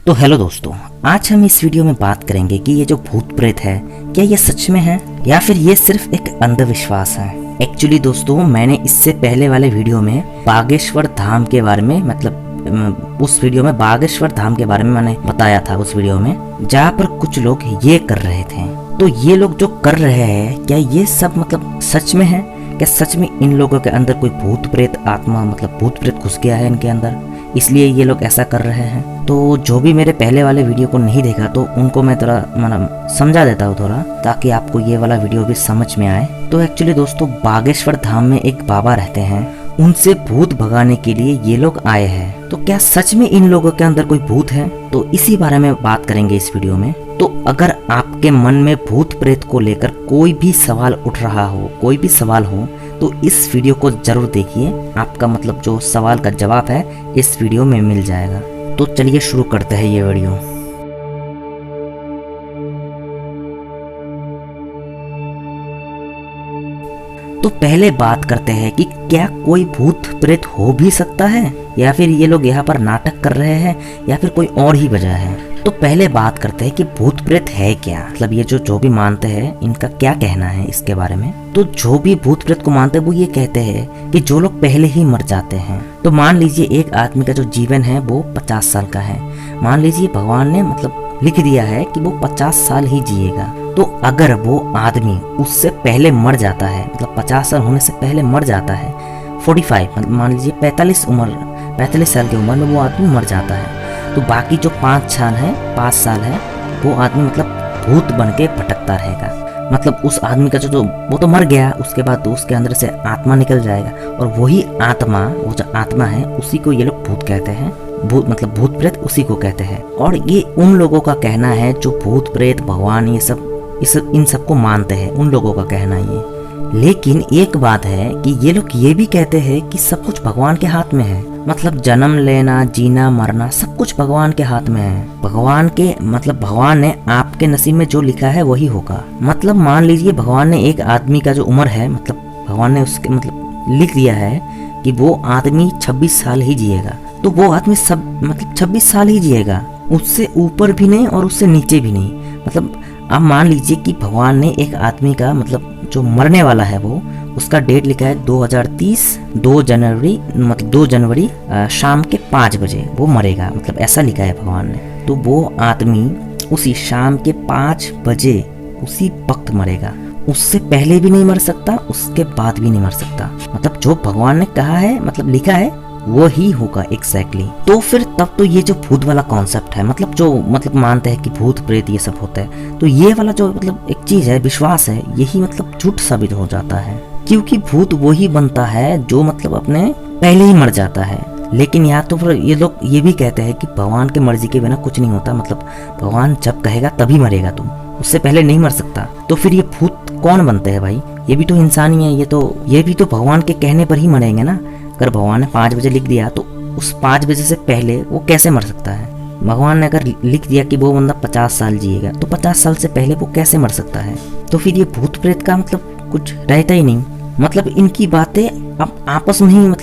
तो हेलो दोस्तों, आज हम इस वीडियो में बात करेंगे कि ये जो भूत प्रेत है क्या ये सच में है या फिर ये सिर्फ एक अंधविश्वास है। एक्चुअली दोस्तों, मैंने इससे पहले वाले वीडियो में बागेश्वर धाम के बारे में उस वीडियो में बागेश्वर धाम के बारे में मैंने बताया था उस वीडियो में, जहाँ पर कुछ लोग ये कर रहे थे। तो ये लोग जो कर रहे हैं क्या ये सब सच में है? क्या सच में इन लोगों के अंदर कोई भूत प्रेत आत्मा भूत प्रेत घुस गया है इनके अंदर, इसलिए ये लोग ऐसा कर रहे हैं? तो जो भी मेरे पहले वाले वीडियो को नहीं देखा तो उनको मैं थोड़ा समझा देता हूँ थोड़ा, ताकि आपको ये वाला वीडियो भी समझ में आए। तो एक्चुअली दोस्तों, बागेश्वर धाम में एक बाबा रहते हैं, उनसे भूत भगाने के लिए ये लोग आए हैं। तो क्या सच में इन लोगों के अंदर कोई भूत है? तो इसी बारे में बात करेंगे इस वीडियो में। तो अगर आपके मन में भूत प्रेत को लेकर कोई भी सवाल उठ रहा हो, कोई भी सवाल हो, तो इस वीडियो को जरूर देखिए। आपका जो सवाल का जवाब है इस वीडियो में मिल जाएगा। तो चलिए शुरू करते हैं ये वीडियो। तो पहले बात करते हैं कि क्या कोई भूत प्रेत हो भी सकता है या फिर ये लोग यहाँ पर नाटक कर रहे हैं या फिर कोई और ही वजह है। तो पहले बात करते हैं कि भूत प्रेत है क्या, ये जो भी मानते हैं इनका क्या कहना है इसके बारे में। तो जो भी भूत प्रेत को मानते हैं वो ये कहते हैं कि जो लोग पहले ही मर जाते हैं। तो मान लीजिए एक आदमी का जो जीवन है वो 50 साल का है। मान लीजिए भगवान ने लिख दिया है कि वो 50 साल ही जिएगा। तो अगर वो आदमी उससे पहले मर जाता है, 50 साल होने से पहले मर जाता है, 45 मान लीजिए 45 साल की उम्र में वो आदमी मर जाता है, तो बाकी जो 5 साल है वो आदमी भूत बन के भटकता रहेगा। उस आदमी का जो वो तो मर गया, उसके बाद तो उसके अंदर से आत्मा निकल जाएगा, और वही आत्मा, वो जो आत्मा है उसी को ये लोग भूत कहते हैं। भूत प्रेत उसी को कहते हैं। और ये उन लोगों का कहना है जो भूत प्रेत भगवान इन सबको मानते हैं, उन लोगों का कहना ये। लेकिन एक बात है कि ये लोग ये भी कहते हैं कि सब कुछ भगवान के हाथ में है। जन्म लेना, जीना, मरना सब कुछ भगवान के हाथ में है। भगवान ने आपके नसीब में जो लिखा है वही होगा। मान लीजिए भगवान ने एक आदमी का जो उम्र है, भगवान ने उसके लिख दिया है कि वो आदमी 26 साल ही जिएगा, तो वो आदमी 26 साल ही जिएगा, उससे ऊपर भी नहीं और उससे नीचे भी नहीं। अब मान लीजिए कि भगवान ने एक आदमी का जो मरने वाला है वो उसका डेट लिखा है 2030 2 जनवरी शाम के 5 बजे वो मरेगा, ऐसा लिखा है भगवान ने। तो वो आदमी उसी शाम के 5 बजे उसी वक्त मरेगा, उससे पहले भी नहीं मर सकता, उसके बाद भी नहीं मर सकता। जो भगवान ने कहा है लिखा है वो ही होगा एग्जैक्टली। तो फिर तब तो ये जो भूत वाला कॉन्सेप्ट है, जो मानते हैं कि भूत प्रेत ये सब होता है, तो ये वाला जो एक चीज है, विश्वास है, यही झूठ साबित हो जाता है। क्योंकि भूत वही बनता है जो अपने पहले ही मर जाता है। लेकिन यहाँ तो फिर ये लोग ये भी कहते हैं कि भगवान की मर्जी के बिना कुछ नहीं होता, भगवान जब कहेगा तभी मरेगा तुम, उससे पहले नहीं मर सकता। तो फिर ये भूत कौन बनते हैं भाई? ये भी तो इंसान ही है, ये भी तो भगवान के कहने पर ही मरेंगे ना। अगर भगवान ने 5 बजे लिख दिया तो उस 5 बजे से पहले वो कैसे मर सकता है? भगवान ने अगर लिख दिया कि वो बंदा 50 साल जिएगा, तो 50 साल से पहले वो कैसे मर सकता है? तो फिर ये भूत प्रेत का कुछ रहता ही नहीं। इनकी बातें अब आपस में ही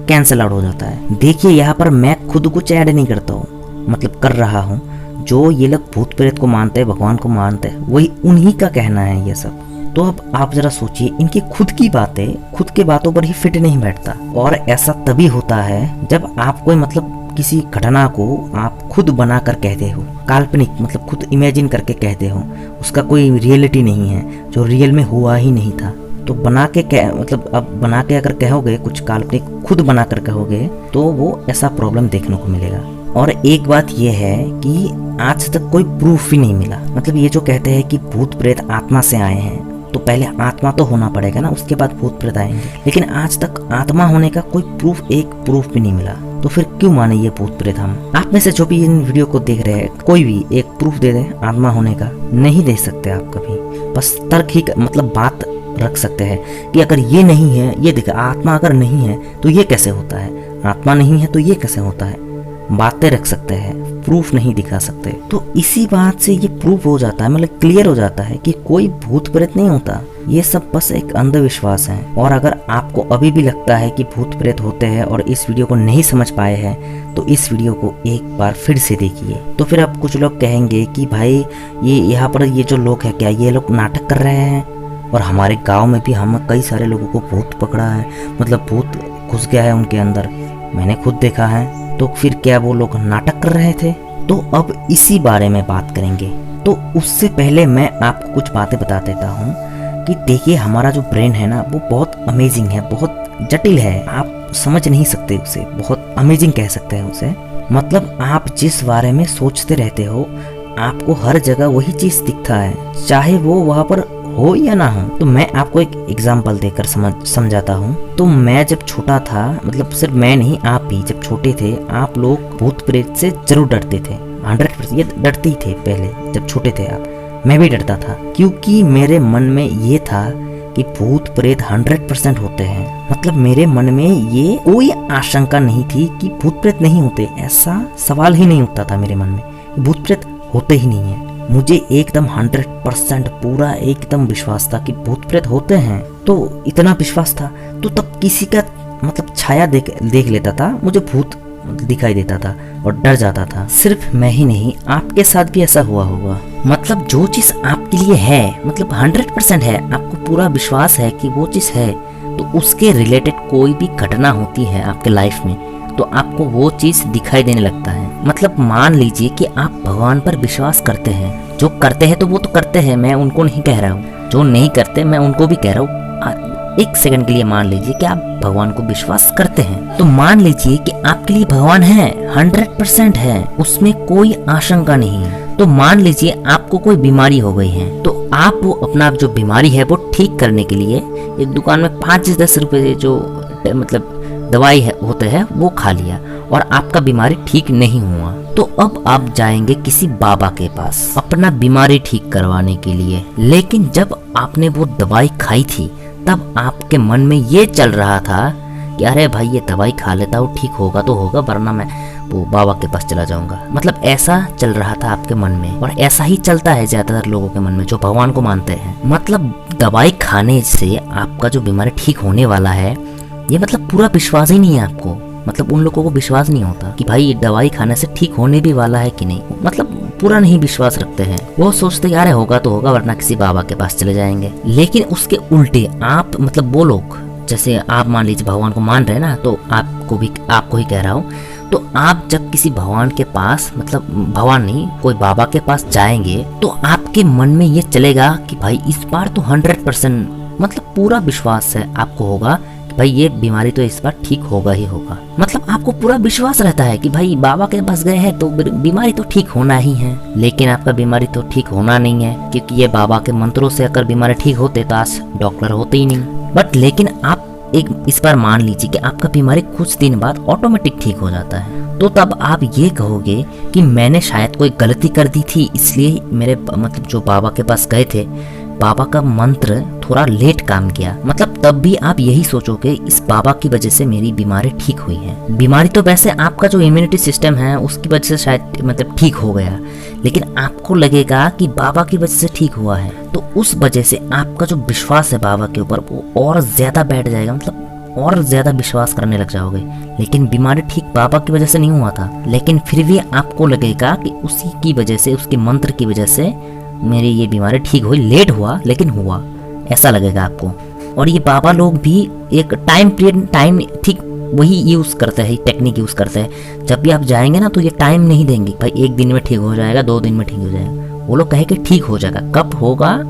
कैंसल आउट हो जाता है। देखिए यहाँ पर मैं खुद कुछ ऐड नहीं करता हूँ, कर रहा हूँ। जो ये लोग भूत प्रेत को मानते हैं, भगवान को मानते हैं, वही उन्हीं का कहना है ये सब। तो अब आप जरा सोचिए, इनकी खुद की बातें खुद के बातों पर ही फिट नहीं बैठता। और ऐसा तभी होता है जब आप कोई किसी घटना को आप खुद बना कर कहते हो, काल्पनिक खुद इमेजिन करके कहते हो, उसका कोई रियलिटी नहीं है, जो रियल में हुआ ही नहीं था। तो बना के अब बना के अगर कहोगे, कुछ काल्पनिक खुद बना कर कहोगे, तो वो ऐसा प्रॉब्लम देखने को मिलेगा। और एक बात यह है कि आज तक कोई प्रूफ ही नहीं मिला। ये जो कहते हैं कि भूत प्रेत आत्मा से आए हैं, तो पहले आत्मा तो होना पड़ेगा ना, उसके बाद भूत प्रेत आएंगे। लेकिन आज तक आत्मा होने का कोई एक प्रूफ भी नहीं मिला। तो फिर क्यों माने ये भूत प्रेत हम? आप में से जो भी इन वीडियो को देख रहे हैं, कोई भी एक प्रूफ दे दे आत्मा होने का। नहीं दे सकते आप कभी, बस तर्क ही बात रख सकते हैं कि अगर ये नहीं है, ये देखा, आत्मा अगर नहीं है तो ये कैसे होता है, आत्मा नहीं है तो ये कैसे होता है, बातें रख सकते हैं, प्रूफ नहीं दिखा सकते। तो इसी बात से ये प्रूफ हो जाता है, क्लियर हो जाता है कि कोई भूत प्रेत नहीं होता। ये सब बस एक अंधविश्वास है। और अगर आपको अभी भी लगता है कि भूत प्रेत होते हैं और इस वीडियो को नहीं समझ पाए हैं तो इस वीडियो को एक बार फिर से देखिए। तो फिर अब कुछ लोग कहेंगे कि भाई ये यहाँ पर ये जो लोग हैं क्या ये लोग नाटक कर रहे हैं? और हमारे गांव में भी हम कई सारे लोगों को भूत पकड़ा है, मतलब भूत घुस गया है उनके अंदर, मैंने खुद देखा है। तो फिर क्या वो लोग नाटक कर रहे थे? तो अब इसी बारे में बात करेंगे। तो उससे पहले मैं आपको कुछ बातें बता देता हूँ कि देखिए हमारा जो ब्रेन है ना वो बहुत अमेजिंग है, बहुत जटिल है, आप समझ नहीं सकते उसे, बहुत अमेजिंग कह सकते हैं उसे। मतलब आप जिस बारे में सोचते रहते हो आपको हर जगह वही चीज दिखता है, चाहे वो वहाँ पर हो या ना हो। तो मैं आपको एक एग्जाम्पल देकर समझाता हूँ। तो मैं जब छोटा था, मतलब सिर्फ मैं नहीं आप भी जब छोटे थे आप लोग भूत प्रेत से जरूर डरते थे, 100% ये डरते ही थे पहले जब छोटे थे आप। मैं भी डरता था क्योंकि मेरे मन में ये था कि भूत प्रेत 100% होते हैं। मतलब मेरे मन में ये कोई आशंका नहीं थी कि भूत प्रेत नहीं होते, ऐसा सवाल ही नहीं उठता था मेरे मन में, भूत प्रेत होते ही नहीं है। मुझे एकदम 100% पूरा एकदम विश्वास था कि भूत प्रेत होते हैं। तो इतना विश्वास था तो तब किसी का मतलब छाया देख लेता था, मुझे भूत दिखाई देता था और डर जाता था। सिर्फ मैं ही नहीं, आपके साथ भी ऐसा हुआ होगा। मतलब जो चीज आपके लिए है, मतलब 100% है, आपको पूरा विश्वास है कि वो चीज है, तो उसके रिलेटेड कोई भी घटना होती है आपके लाइफ में तो आपको वो चीज दिखाई देने लगता है। मतलब मान लीजिए कि आप भगवान पर विश्वास करते हैं, जो करते हैं तो वो तो करते हैं, मैं उनको नहीं कह रहा हूँ, जो नहीं करते मैं उनको भी कह रहा हूँ। एक सेकंड के लिए मान लीजिए कि आप भगवान को विश्वास करते हैं, तो मान लीजिए कि आपके लिए भगवान है, 100% है, उसमें कोई आशंका नहीं है। तो मान लीजिए आपको कोई बीमारी हो गई है, तो आप वो अपना जो बीमारी है वो ठीक करने के लिए एक दुकान में 5-10 रुपए जो मतलब दवाई है होते हैं वो खा लिया और आपका बीमारी ठीक नहीं हुआ। तो अब आप जाएंगे किसी बाबा के पास अपना बीमारी ठीक करवाने के लिए। लेकिन जब आपने वो दवाई खाई थी तब आपके मन में ये चल रहा था कि अरे भाई ये दवाई खा लेता हूँ ठीक होगा तो होगा, वरना मैं वो बाबा के पास चला जाऊंगा। मतलब ऐसा चल रहा था आपके मन में, और ऐसा ही चलता है ज्यादातर लोगों के मन में जो भगवान को मानते हैं। मतलब दवाई खाने से आपका जो बीमारी ठीक होने वाला है ये मतलब पूरा विश्वास ही नहीं है आपको। मतलब उन लोगों को विश्वास नहीं होता कि भाई ये दवाई खाने से ठीक होने भी वाला है कि नहीं, मतलब पूरा नहीं विश्वास रखते हैं। वो सोचते यार होगा तो होगा, वरना किसी बाबा के पास चले जाएंगे। लेकिन उसके उल्टे आप मतलब वो लोग, जैसे आप मान लीजिए भगवान को मान रहे हैं ना, तो आपको ही कह रहा हूँ, तो आप जब किसी भगवान के पास, मतलब भगवान नहीं कोई बाबा के पास जाएंगे तो आपके मन में ये चलेगा कि भाई इस बार तो 100% मतलब पूरा विश्वास है आपको होगा भाई ये बीमारी तो इस बार ठीक होगा ही होगा। मतलब आपको पूरा विश्वास रहता है कि भाई बाबा के पास गए हैं तो बीमारी तो ठीक होना ही है। लेकिन आपका बीमारी तो ठीक होना नहीं है, क्योंकि ये बाबा के मंत्रों से अगर बीमारी ठीक होते तो आज डॉक्टर होते ही नहीं। बट लेकिन आप एक इस बार मान लीजिए कि आपका बीमारी कुछ दिन बाद ऑटोमेटिक ठीक हो जाता है, तो तब आप ये कहोगे कि मैंने शायद कोई गलती कर दी थी, इसलिए मेरे मतलब जो बाबा के पास गए थे बाबा का मंत्र थोड़ा लेट काम किया। मतलब तब भी आप यही सोचोगे इस बाबा की वजह से मेरी बीमारी ठीक हुई है। बीमारी तो वैसे आपका जो इम्यूनिटी सिस्टम है उसकी वजह से शायद मतलब ठीक हो गया, लेकिन आपको लगेगा कि बाबा की वजह से ठीक हुआ है, तो उस वजह से आपका जो विश्वास है बाबा के ऊपर वो और ज्यादा बैठ जाएगा, मतलब और ज्यादा विश्वास करने लग जाओगे। लेकिन बीमारी ठीक बाबा की वजह से नहीं हुआ था, लेकिन फिर भी आपको लगेगा कि उसी की वजह से, उसके मंत्र की वजह से मेरी ये बीमारी ठीक हुई, लेट हुआ लेकिन हुआ, ऐसा लगेगा आपको। और ये बाबा लोग भी एक टाइम ठीक वही यूज करते हैं, टेक्निक यूज करते हैं। जब भी आप जाएंगे ना तो ये टाइम नहीं देंगे भाई 1 दिन में ठीक हो जाएगा, 2 दिन में ठीक हो जाएगा, वो लोग कहेंगे ठीक हो जाएगा, कब होगा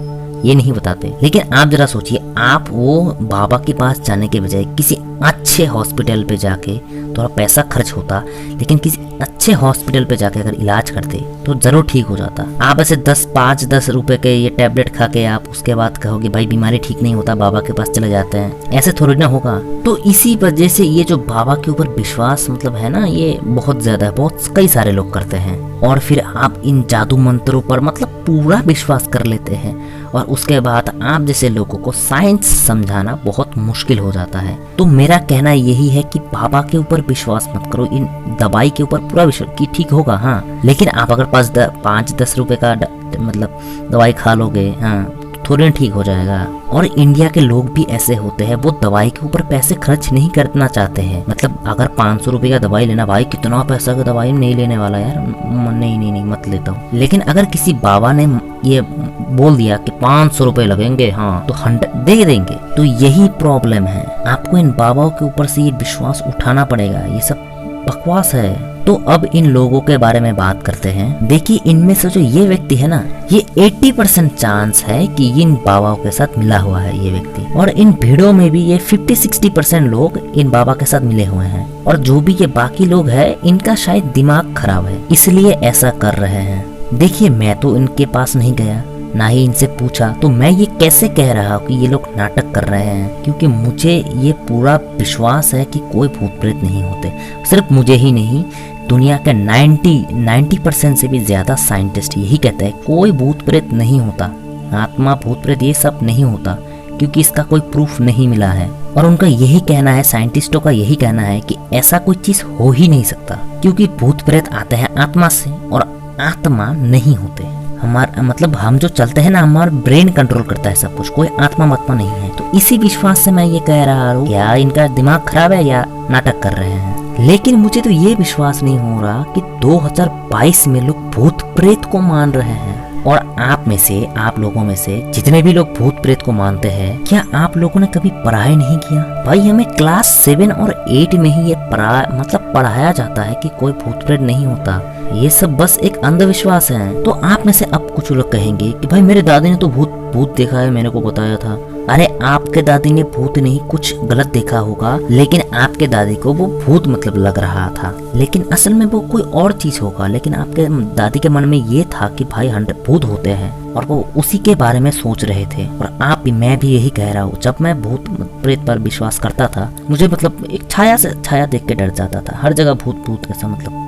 ये नहीं बताते। लेकिन आप जरा सोचिए, आप वो बाबा के पास जाने के बजाय किसी अच्छे हॉस्पिटल पे जाके, थोड़ा पैसा खर्च होता लेकिन किसी अच्छे हॉस्पिटल पे जाके अगर इलाज करते तो जरूर ठीक हो जाता। आप ऐसे 5-10 रुपए के ये टैबलेट खा के आप उसके बाद कहोगे भाई बीमारी ठीक नहीं होता, बाबा के पास चले जाते हैं, ऐसे थोड़ी ना होगा। तो इसी वजह से ये जो बाबा के ऊपर विश्वास मतलब है ना, ये बहुत ज्यादा है, बहुत कई सारे लोग करते हैं। और फिर आप इन जादू मंत्रों पर मतलब पूरा विश्वास कर लेते हैं, और उसके बाद आप जैसे लोगों को साइंस समझाना बहुत मुश्किल हो जाता है। तो मेरा कहना यही है कि बाबा के ऊपर विश्वास मत करो, इन दवाई के ऊपर पूरा विश्वास कि ठीक होगा, हाँ, लेकिन आप अगर 5-10 रुपए का मतलब दवाई खा लोगे, हाँ, थोड़े ठीक हो जाएगा। और इंडिया के लोग भी ऐसे होते हैं, वो दवाई के ऊपर पैसे खर्च नहीं करना चाहते हैं। मतलब अगर 500 रुपए का दवाई लेना, भाई कितना पैसा का दवाई नहीं लेने वाला यार, नहीं मत लेता हूँ। लेकिन अगर किसी बाबा ने ये बोल दिया कि 500 रुपए लगेंगे, हाँ तो 100 दे देंगे। तो यही प्रॉब्लम है, आपको इन बाबाओं के ऊपर से ये विश्वास उठाना पड़ेगा, ये सब बकवास है। तो अब इन लोगों के बारे में बात करते हैं। देखिए इनमें से जो ये व्यक्ति है ना, ये 80% चांस है कि इन बाबाओं के साथ मिला हुआ है ये व्यक्ति। और इन भीड़ों में भी ये 50-60% लोग इन बाबा के साथ मिले हुए हैं। और जो भी ये बाकी लोग हैं, इनका शायद दिमाग खराब है, इसलिए ऐसा कर रहे हैं। देखिए मैं तो इनके पास नहीं गया, ना ही इनसे पूछा, तो मैं ये कैसे कह रहा हूँ कि ये लोग नाटक कर रहे हैं, क्योंकि मुझे ये पूरा विश्वास है कि कोई भूत प्रेत नहीं होते। सिर्फ मुझे ही नहीं, दुनिया के 90% से भी ज्यादा साइंटिस्ट यही कहते हैं कोई भूत प्रेत नहीं होता, आत्मा भूत प्रेत ये सब नहीं होता, क्योंकि इसका कोई प्रूफ नहीं मिला है। और उनका यही कहना है, साइंटिस्टों का यही कहना है कि ऐसा कोई चीज हो ही नहीं सकता, क्योंकि भूत प्रेत आते हैं आत्मा से और आत्मा नहीं होते। हमारा मतलब हम जो चलते हैं ना, हमारा ब्रेन कंट्रोल करता है सब कुछ, कोई आत्मा मतमा नहीं है। तो इसी विश्वास से मैं ये कह रहा हूँ, क्या इनका दिमाग खराब है या नाटक कर रहे हैं। लेकिन मुझे तो ये विश्वास नहीं हो रहा कि 2022 में लोग भूत प्रेत को मान रहे हैं। और आप लोगों में से जितने भी लोग भूत प्रेत को मानते हैं, क्या आप लोगों ने कभी पढ़ाई नहीं किया? भाई हमें क्लास 7 और 8 में ही ये पढ़ाया जाता है कि कोई भूत प्रेत नहीं होता। ये सब बस एक अंधविश्वास है। तो आप में से अब कुछ लोग कहेंगे कि भाई मेरे दादी ने तो भूत देखा है, मैंने को बताया था। अरे आपके दादी ने भूत नहीं, कुछ गलत देखा होगा, लेकिन आपके दादी को वो भूत मतलब लग रहा था, लेकिन असल में वो कोई और चीज होगा। लेकिन आपके दादी के मन में ये था कि भाई 100 भूत होते हैं, और वो उसी के बारे में सोच रहे थे। और मैं भी यही कह रहा हूँ, जब मैं भूत प्रेत पर विश्वास करता था, मुझे मतलब एक छाया देख के डर जाता था। हर जगह भूत ऐसा मतलब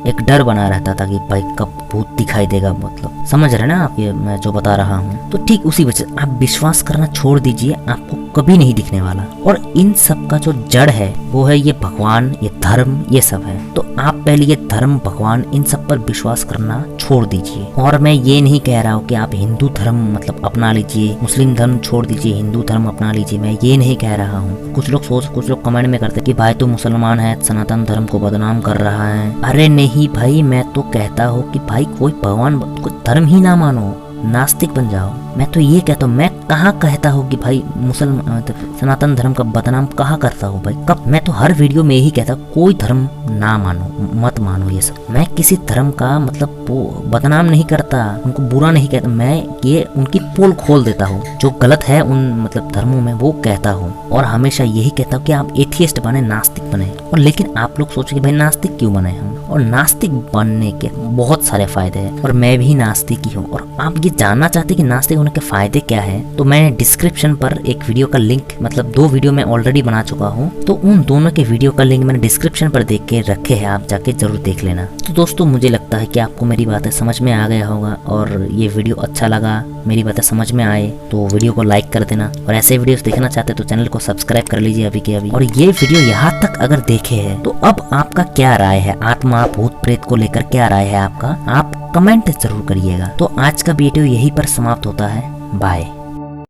एक डर बना रहता था कि भाई कब भूत दिखाई देगा, मतलब समझ रहे ना आप ये मैं जो बता रहा हूँ। तो ठीक उसी वजह आप विश्वास करना छोड़ दीजिए, आपको कभी नहीं दिखने वाला। और इन सब का जो जड़ है वो है ये भगवान, ये धर्म, ये सब है। तो आप पहले ये धर्म, भगवान, इन सब पर विश्वास करना छोड़ दीजिए। और मैं ये नहीं कह रहा हूँ कि आप हिंदू धर्म मतलब अपना लीजिए, मुस्लिम धर्म छोड़ दीजिए, हिंदू धर्म अपना लीजिए, मैं ये नहीं कह रहा हूँ। कुछ लोग कमेंट में करते कि भाई तू मुसलमान है, सनातन धर्म को बदनाम कर रहा है। अरे नहीं भाई, मैं तो कहता हूँ कि भाई कोई भगवान, कोई धर्म ही ना मानो, नास्तिक बन जाओ। मैं तो ये कहता हूँ, मैं कहाँ कहता हूँ कि भाई मुसलमान सनातन धर्म का बदनाम कहाँ करता हूँ भाई, कब? मैं तो हर वीडियो में यही कहता हूँ कोई धर्म ना मानो, मत मानो ये सब। मैं किसी धर्म का मतलब वो बदनाम नहीं करता, उनको बुरा नहीं कहता, मैं ये उनकी पोल खोल देता हूँ, जो गलत है उन मतलब धर्मों में वो कहता हूँ। और हमेशा यही कहता हूँ कि आप एथियस्ट बने, नास्तिक बने। और लेकिन आप लोग सोचो कि भाई नास्तिक क्यों बने हम, और नास्तिक बनने के बहुत सारे फायदे हैं, और मैं भी नास्तिक ही हूँ। और आप ये जानना चाहते कि नास्तिक होने के फायदे क्या है, तो मैं डिस्क्रिप्शन पर एक वीडियो का लिंक, मतलब 2 वीडियो मैं ऑलरेडी बना चुका हूँ, तो उन दोनों के वीडियो का लिंक मैंने डिस्क्रिप्शन पर देख के रखे हैं, आप जाके जरूर देख लेना। तो दोस्तों मुझे लगता है कि आपको मेरी बातें समझ में आ गया होगा, और ये वीडियो अच्छा लगा, मेरी बातें समझ में आए तो वीडियो को लाइक कर देना, और ऐसे वीडियोस देखना चाहते तो चैनल को सब्सक्राइब कर लीजिए अभी के अभी। और ये वीडियो यहाँ तक अगर देखे है तो अब आपका क्या राय है, आत्मा भूत प्रेत को लेकर क्या राय है आपका, आप कमेंट जरूर करिएगा। तो आज का वीडियो यहीं पर समाप्त होता है, बाय।